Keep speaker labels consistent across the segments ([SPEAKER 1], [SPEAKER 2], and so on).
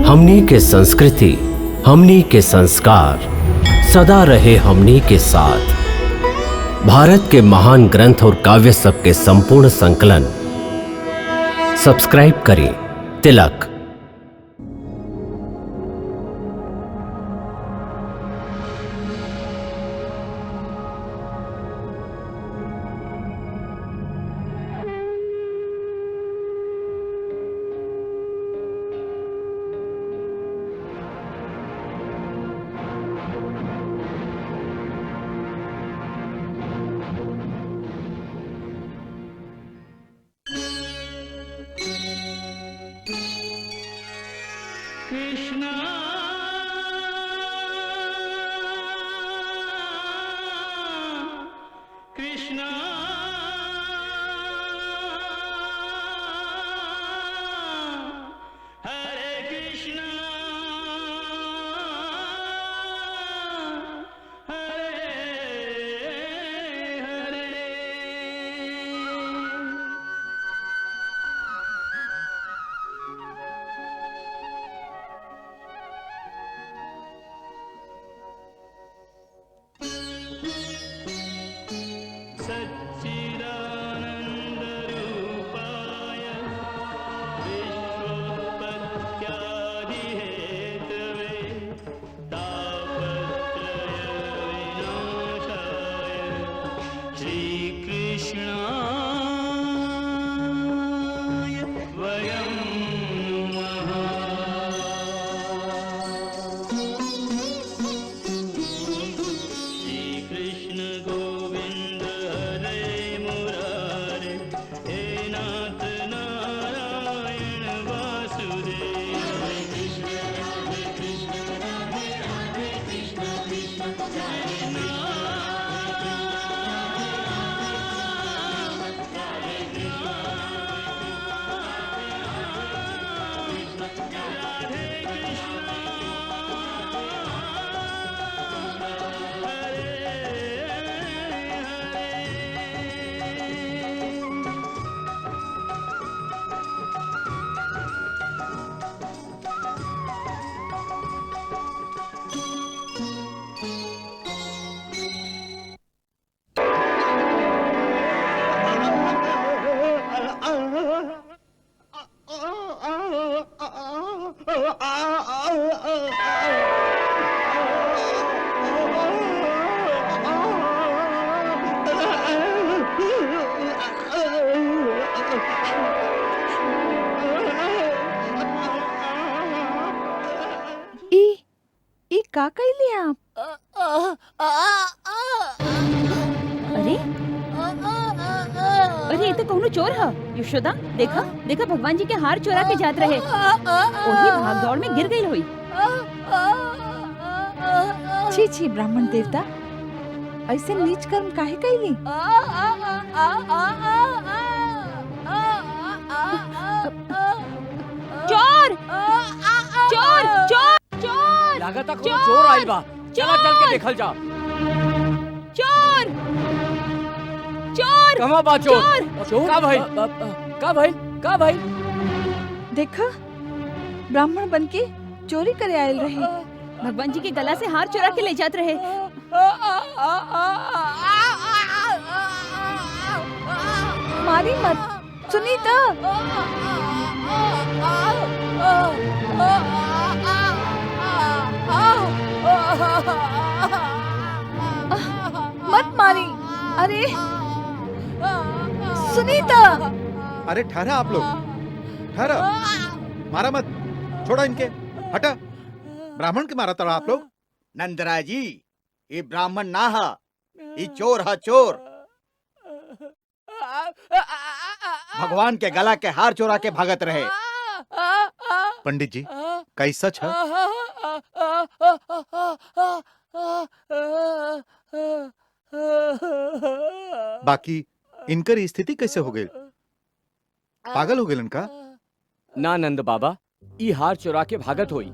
[SPEAKER 1] हमनी के संस्कृति, हमनी के संस्कार सदा रहे हमनी के साथ। भारत के महान ग्रंथ और काव्य सब के संपूर्ण संकलन सब्सक्राइब करें तिलक।
[SPEAKER 2] का कैली आप? अरे अरे ये तो कौनो चोर है। यशोदा देखा देखा भगवान जी के हार चोरा के जात रहे। वही भाग दौड़ में गिर गई हुई।
[SPEAKER 3] छी छी ब्राह्मण देवता, ऐसे नीच कर्म काहे कैली?
[SPEAKER 2] चोर चोर चोर चोर
[SPEAKER 4] लागत को चोर आइल बा। चला चल के देखल जा।
[SPEAKER 2] चोर चोर
[SPEAKER 4] कहां बा चोर? चोर का भाई? का भाई?
[SPEAKER 3] देखा ब्राह्मण बनके चोरी करे आयल रहे।
[SPEAKER 2] भगवान जी के गला से हार चुरा के ले जाते रहे।
[SPEAKER 3] मारी मत सुनीता। मत मारी। अरे सुनीता।
[SPEAKER 5] अरे ठहरा आप लोग, ठहरा, मारा मत, छोड़ा इनके, हटा। ब्राह्मण के मारा तड़ा आप लोग?
[SPEAKER 6] नंदराय जी, ये ब्राह्मण ना है, ये चोर है चोर। भगवान के गला के हार चोरा के भागत रहे।
[SPEAKER 5] पंडित जी, कई सच है? बाकी इनकर स्थिति कैसे हो गई? पागल हो गए इनका?
[SPEAKER 4] ना नंद बाबा, ई हार चुरा के भागत होई।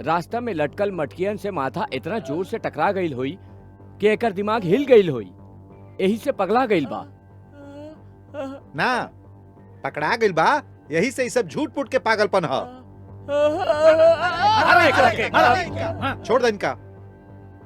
[SPEAKER 4] रास्ता में लटकल मटकियन से माथा इतना जोर से टकरा गईल होई कि एकर दिमाग हिल गईल होई। यही से पगला गईल बा।
[SPEAKER 5] ना, पकड़ा गइल बा, यही से ई सब झूठ फूट के पागलपन ह। छोड़ दे इनका।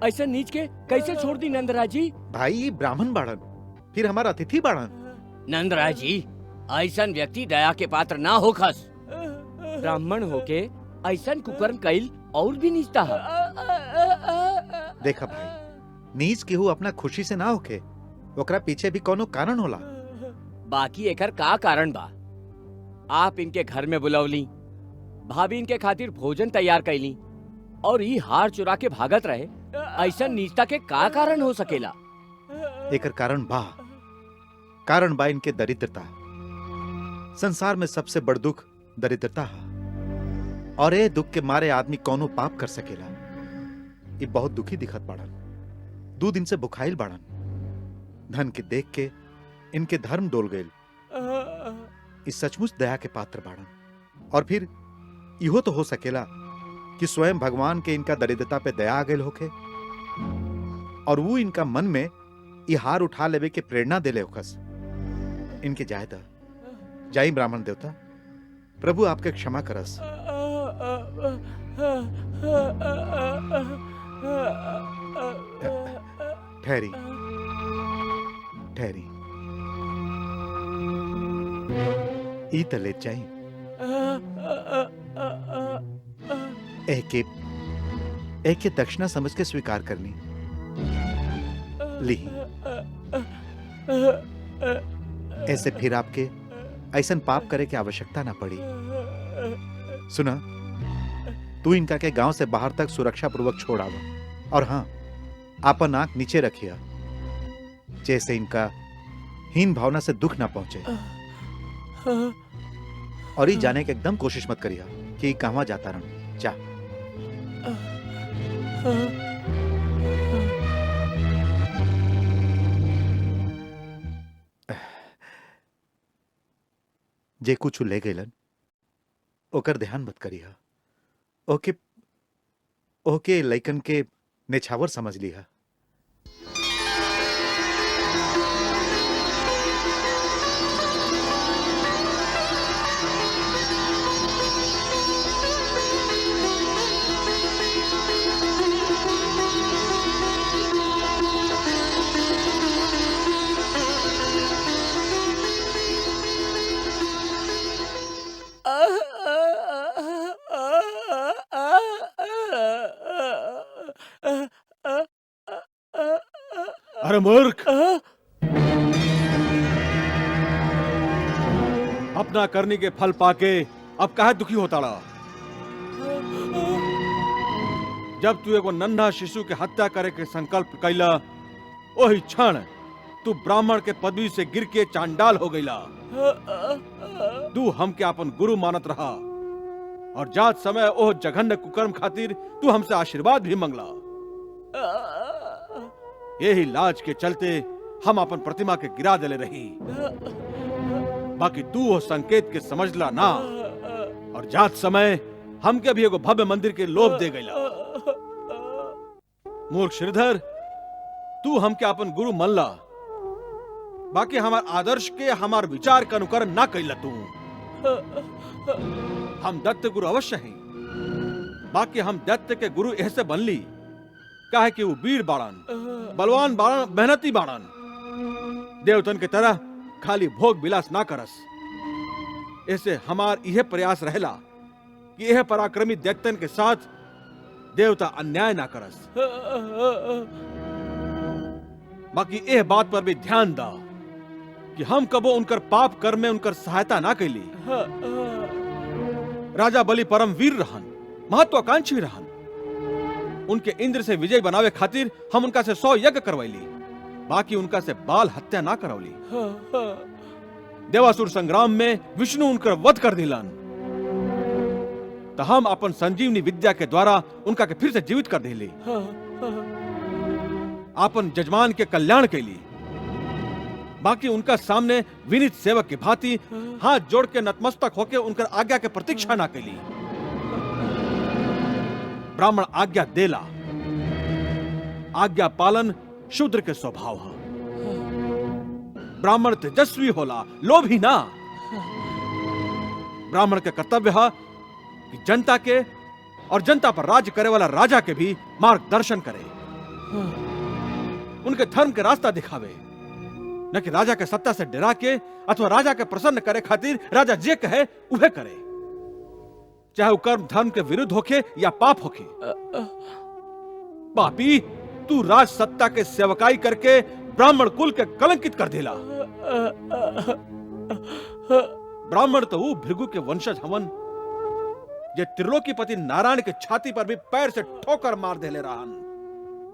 [SPEAKER 4] ऐसा नीच के कैसे छोड़ दी नंदराज जी?
[SPEAKER 5] भाई ब्राह्मण बाड़न, फिर हमारा अतिथि बाड़न।
[SPEAKER 4] नंदराज जी, ऐसा व्यक्ति दया के पात्र ना हो खस। ब्राह्मण होके ऐसा कुकर्म कैल और भी नीचता है।
[SPEAKER 5] देखा भाई, नीच केहू अपना खुशी से ना होके, ओकरा पीछे भी कोनो कारण होला।
[SPEAKER 4] बाकी एकर का कारण बा? आप इनके घर में बुलवली, भाभी इनके खातिर भोजन तैयार कैली और ये हार चुरा के भागत रहे। ऐसा नीचता के का कारण हो सकेला?
[SPEAKER 5] एकर कारण बा इनके दरिद्रता। संसार में सबसे बड़ दुख दरिद्रता है, और ये दुख के मारे आदमी कौनो पाप कर सकेला। ये बहुत दुखी दिखत बाड़न, 2 दिन से बुखाइल बाड़न। धन के देख के इनके धर्म डोल गए। इस सचमुच दया के पात्र बाड़न। और फिर इहो तो हो सकेला कि स्वयं भगवान के इनका दरिद्रता पे दया आ गए होके, और वो इनका मन में ये हार उठा लेवे के प्रेरणा देले होकस। इनके जाई ब्राह्मण देवता, प्रभु आपके क्षमा करस। ठहरी ई तले जाई। एक दक्षिणा समझ के स्वीकार करनी ली। ऐसे फिर आपके ऐसा पाप करे की आवश्यकता ना पड़ी। सुना, तू इनका के गांव से बाहर तक सुरक्षा पूर्वक छोड़ आवा, और हाँ, आपन आंख नीचे रखिया, जैसे इनका हीन भावना से दुख ना पहुंचे। और ये जाने के एकदम कोशिश मत करिया कि कहां जाता रहूं। जा। जे कुछ ले गइलन ओकर ध्यान मत करिया। ओके लइकन के नेछावर समझ लिया।
[SPEAKER 7] अरे मूर्ख, अपना करने के फल पाके अब काहे दुखी होता रहा? जब तू एगो नन्हा शिशु के हत्या करे के संकल्प कैला, वही क्षण तू ब्राह्मण के पदवी से गिर के चांडाल हो गईला। तू हमके अपन गुरु मानत रहा, और जात समय ओह जघन्य कुकर्म खातिर तू हमसे आशीर्वाद भी मंगला। यही लाज के चलते हम अपन प्रतिमा के गिरा देले रही। बाकी तू वो संकेत के समझला ना, और जात समय हमके भी एगो भव्य मंदिर के लोभ दे गईला। मूर्ख श्रीधर, तू हमके अपन गुरु मनला, बाकी हमार आदर्श के, हमार विचार का अनुकरण ना कैला। तू हम दत्त गुरु अवश्य हैं, बाकी हम दत्त के गुरु ऐसे बनली काहे कि वो वीर बाड़न, बलवान बाड़न, मेहनती बाड़न। देवतन के तरह खाली भोग विलास ना करस। ऐसे हमार यह प्रयास रहेला कि यह पराक्रमी दैत्यन के साथ देवता अन्याय ना करस। बाकी यह बात पर भी ध्यान दा कि हम कबो उनकर पाप कर्म में उनकर सहायता ना कैली। राजा बलि परम वीर रहन, महत्वाकांक्षी रहन। उनके इंद्र से विजय बनावे खातिर हम उनका से 100 यज्ञ करवैली, बाकी उनका से बाल हत्या ना करवली। देवासुर संग्राम में विष्णु उनकर वध कर दिलन, तो हम अपन संजीवनी विद्या के द्वारा उनका के फिर से जीवित कर दिली। अपन जजमान के कल्याण कैली, बाकी उनका सामने विनीत सेवक की भांति हाथ जोड़ के नतमस्तक होके उनकर आज्ञा के प्रतीक्षा ना कैली। ब्राह्मण आज्ञा देला, आज्ञा पालन शूद्र के स्वभाव है। ब्राह्मण तेजस्वी होला, लोभी ना। ब्राह्मण के कर्तव्य है कि जनता के और जनता पर राज्य करे वाला राजा के भी मार्गदर्शन करे, उनके धर्म के रास्ता दिखावे, न कि राजा के सत्ता से डरा के अथवा राजा के प्रसन्न करे खातिर राजा जे कहे उहे करे, चाहे वो कर्म धर्म के विरुद्ध होखे या पाप होखे। पापी, तू राज सत्ता के सेवकाई करके ब्राह्मण कुल के कलंकित कर देला। ब्राह्मण तो वो भृगु के वंशज हवन जे त्रिलोकीपति नारायण के छाती पर भी पैर से ठोकर मार देले रहन।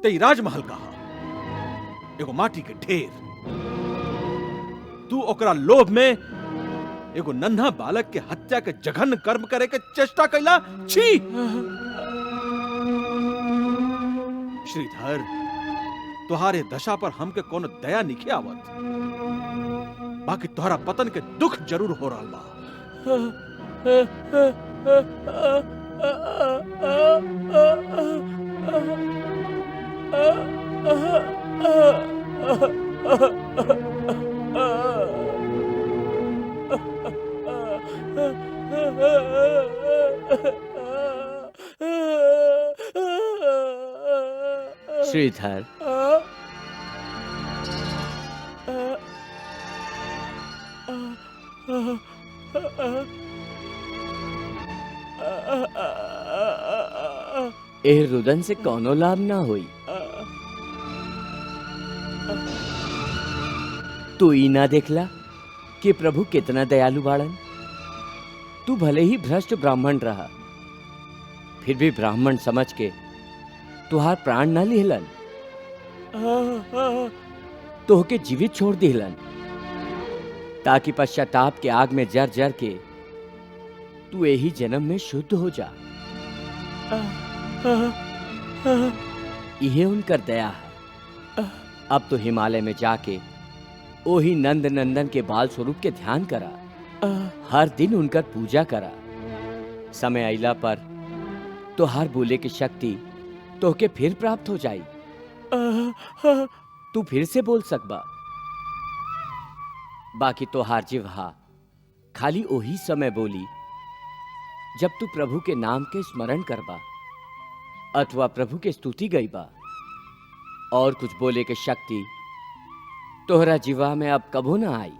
[SPEAKER 7] तेई राजमहल कहा एगो माटी के ढेर, तू ओकरा लोभ में एगो नन्हा बालक के हत्या के जघन्य कर्म करे के चेष्टा कैला। छी! श्रीधर, तुहारे दशा पर हमके कोनो दया निखे आवत, बाकी तुहरा पतन के दुख जरूर हो रहा बा।
[SPEAKER 4] श्रीधर, ए रुदन से कौनो लाभ ना हुई। तू ई ना देखला कि प्रभु कितना दयालु बाड़न। तू भले ही भ्रष्ट ब्राह्मण रहा, फिर भी ब्राह्मण समझ के तुहार प्राण ना लिहलन, तोहके जीवित छोड़ दिहलन, ताकि पश्चाताप के आग में जर जर के तू यही जन्म में शुद्ध हो जा। यह उनकर दया है। अब तो हिमालय में जाके ओही नंद नंदन के बाल स्वरूप के ध्यान करा, हर दिन उनकर पूजा करा। समय आइला पर तो हर बोले की शक्ति तोहके फिर प्राप्त हो जाई। तू फिर से बोल सकबा। बाकी तो हार जिह्वा खाली ओही समय बोली जब तू प्रभु के नाम के स्मरण करबा अथवा प्रभु के स्तुति गईबा। और कुछ बोले के शक्ति तोहरा जीवा में अब कबो ना आई।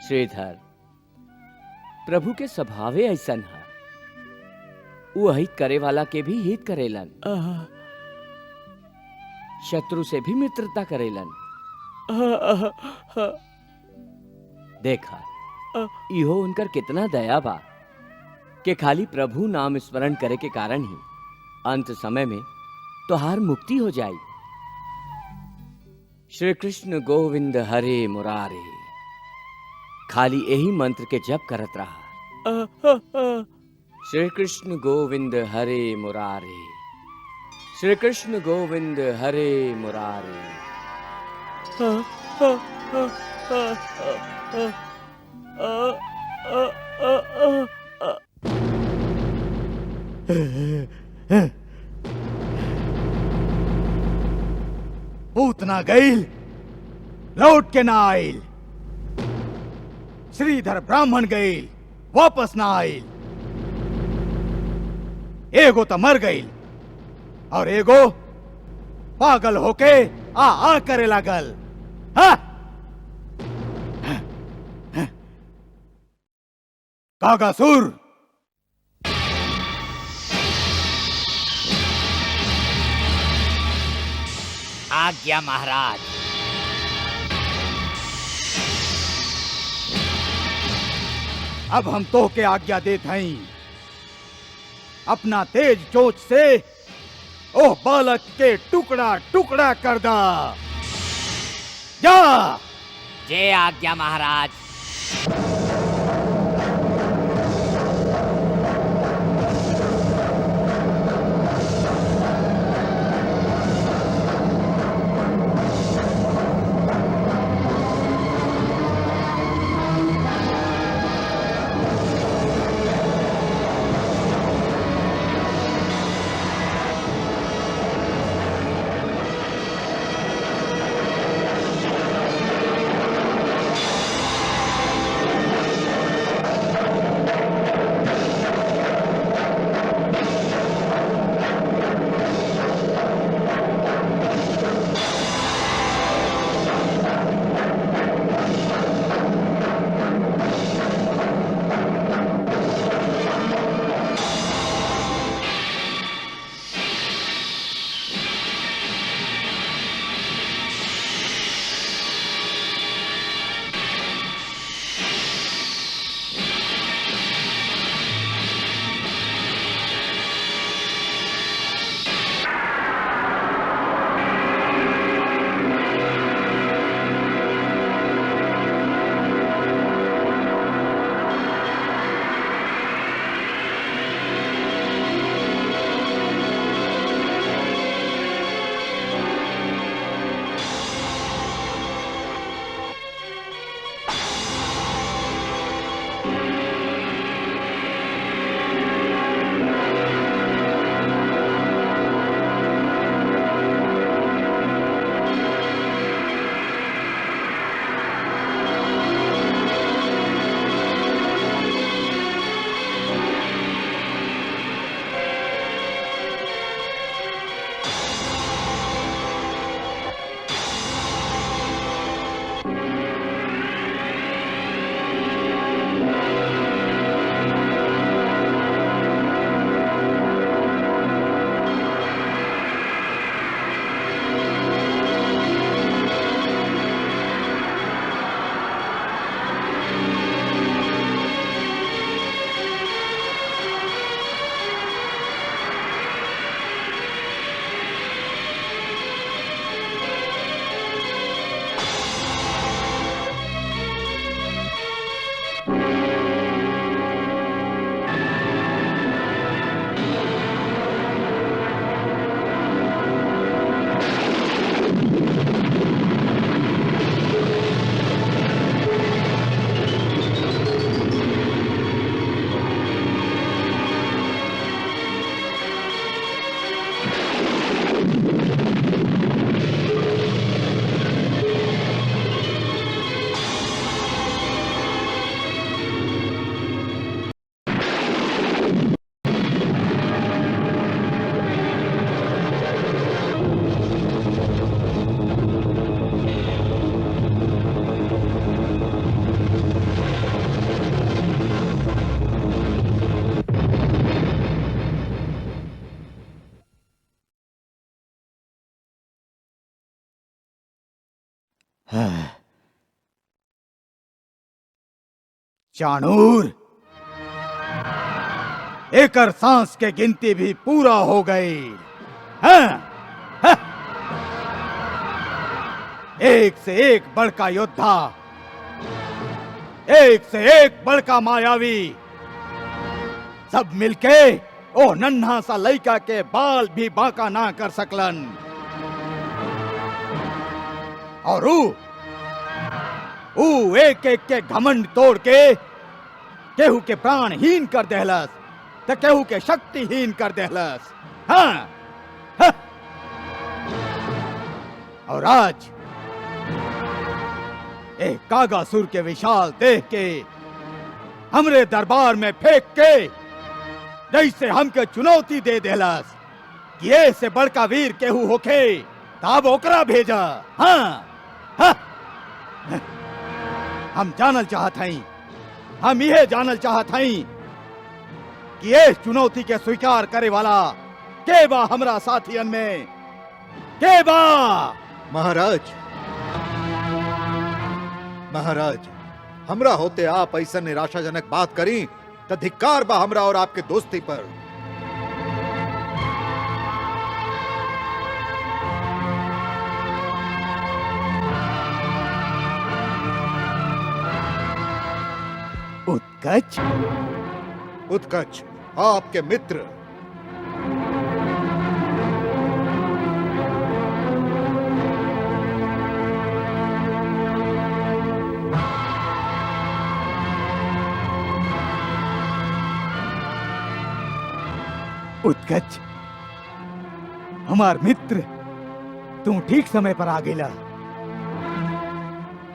[SPEAKER 4] श्रीधर, प्रभु के स्वभावे ऐसन है, वो हित करे वाला के भी हित करेलन, शत्रु से भी मित्रता करेलन। देखा इहो उनकर कितना दया बा कि खाली प्रभु नाम स्मरण करे के कारण ही अंत समय में तोहार मुक्ति हो जाई। श्री कृष्ण गोविंद हरे मुरारे, खाली यही मंत्र के जप करत रहा। श्री कृष्ण गोविंद हरे मुरारे, श्री कृष्ण गोविंद हरे मुरारे।
[SPEAKER 6] पूतना गईल, लौट के ना आईल। श्रीधर ब्राह्मण गईल, वापस ना आईल। एगो तो मर गईल और एगो पागल होके आ करे लागल। हाँ? कागासुर,
[SPEAKER 8] आज्ञा महाराज।
[SPEAKER 6] अब हम तो के आज्ञा देत हई, अपना तेज चोंच से ओह बालक के टुकड़ा टुकड़ा कर दा। जा।
[SPEAKER 8] जय आज्ञा महाराज।
[SPEAKER 6] चाणूर, एकर सांस के गिनती भी पूरा हो गई। हाँ, हाँ। एक से एक बड़का योद्धा, एक से एक बड़का मायावी, सब मिलके ओ नन्हा सा लइका के बाल भी बांका ना कर सकलन। और ऊ एक एक के घमंड तोड़ के केहू के प्राण हीन कर देहलस, तो केहू के शक्तिहीन कर देहलस। हाँ, हाँ। और आज एक कागासुर के विशाल देह के हमरे दरबार में फेंक के जैसे हमके चुनौती दे देहलस कि ये से बड़का वीर केहू होखे तब ओकरा भेजा। हाँ, हाँ। हम जानल चाहत हई, हम यह जानल चाहत हई कि ये चुनौती के स्वीकार करे वाला के बा हमरा साथियन में, के बा?
[SPEAKER 5] महाराज, महाराज, हमरा होते आप ऐसा निराशाजनक बात करी तो धिक्कार बा हमरा और आपके दोस्ती पर।
[SPEAKER 6] उत्कच,
[SPEAKER 5] उत्कच आपके मित्र।
[SPEAKER 6] उत्कच, हमार मित्र, तू ठीक समय पर आ गेला।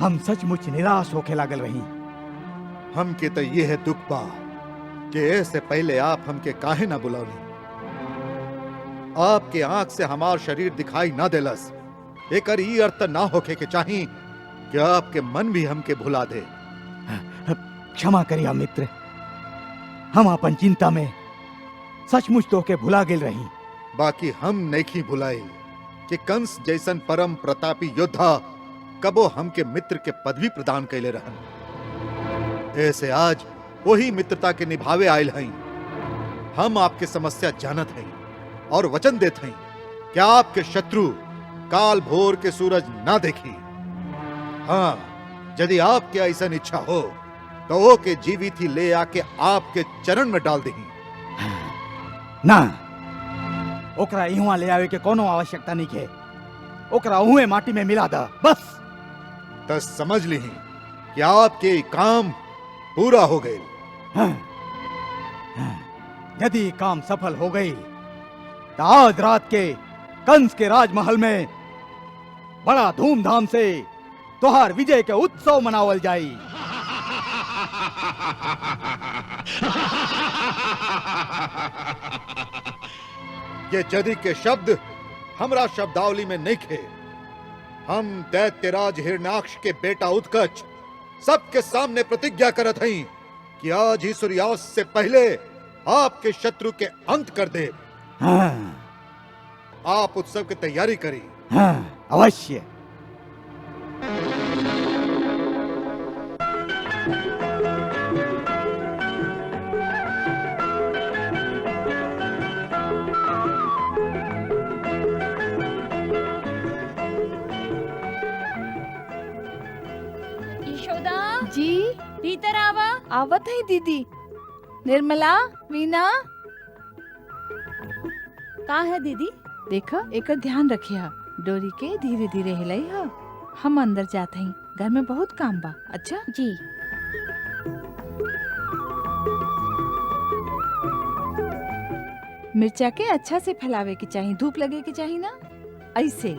[SPEAKER 6] हम सचमुच निराश होके लागल रही।
[SPEAKER 5] हमके तो ये है दुख बा कि ऐसे पहले आप हमके काहे ना बुलौली। आपके आंख से हमार शरीर दिखाई ना देलस। एकर ई अर्थ ना होके के चाही कि आपके मन भी हमके भुला दे।
[SPEAKER 6] क्षमा करिया मित्र, हम अपन चिंता में सचमुच तो के भुला गेल रही।
[SPEAKER 5] बाकी हम नहीं भुलाई कि कंस जैसन परम प्रतापी योद्धा कबो हमके मित्र के पदवी प्रदान कैले रहन। ऐसे आज वही मित्रता के निभावे आयल हई। हम आपके समस्या जानत हई और वचन देत हई कि आपके शत्रु काल भोर के सूरज ना देखी। हाँ, यदि आपके ऐसा इच्छा हो तो वो के जीवित ही ले आके आपके चरण में डाल दही।
[SPEAKER 6] ना, ओकरा इहुआ ले आवे के कोनो आवश्यकता नहीं है। ओकरा उहे माटी में मिला दा बस।
[SPEAKER 5] तो समझ ली कि आपके काम पूरा हो गए।
[SPEAKER 6] हाँ, हाँ, यदि काम सफल हो गई तो आज रात के कंस के राजमहल में बड़ा धूमधाम से त्योहार विजय के उत्सव मनावल जाई।
[SPEAKER 5] ये जदी के शब्द हमरा शब्दावली में नहीं खे। हम दैत्यराज हिरण्याक्ष के बेटा उत्कच सबके सामने प्रतिज्ञा करत हई कि आज ही सूर्यास्त से पहले आपके शत्रु के अंत कर दे।
[SPEAKER 6] हाँ,
[SPEAKER 5] आप उत्सव की तैयारी करी।
[SPEAKER 6] हाँ, अवश्य।
[SPEAKER 2] यशोदा
[SPEAKER 3] जी
[SPEAKER 2] भीतर आवा।
[SPEAKER 3] आवत है दीदी। निर्मला, वीना,
[SPEAKER 2] का है दीदी?
[SPEAKER 3] देखा एकर ध्यान रखिया। डोरी के धीरे धीरे हिलाई हा। हम अंदर जाते हैं, घर में बहुत काम बा। अच्छा
[SPEAKER 2] जी।
[SPEAKER 3] मिर्चा के अच्छा से फैलावे के चाहिए, धूप लगे के चाहिए ना, ऐसे।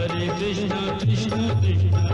[SPEAKER 9] हरे कृष्ण कृष्ण कृष्ण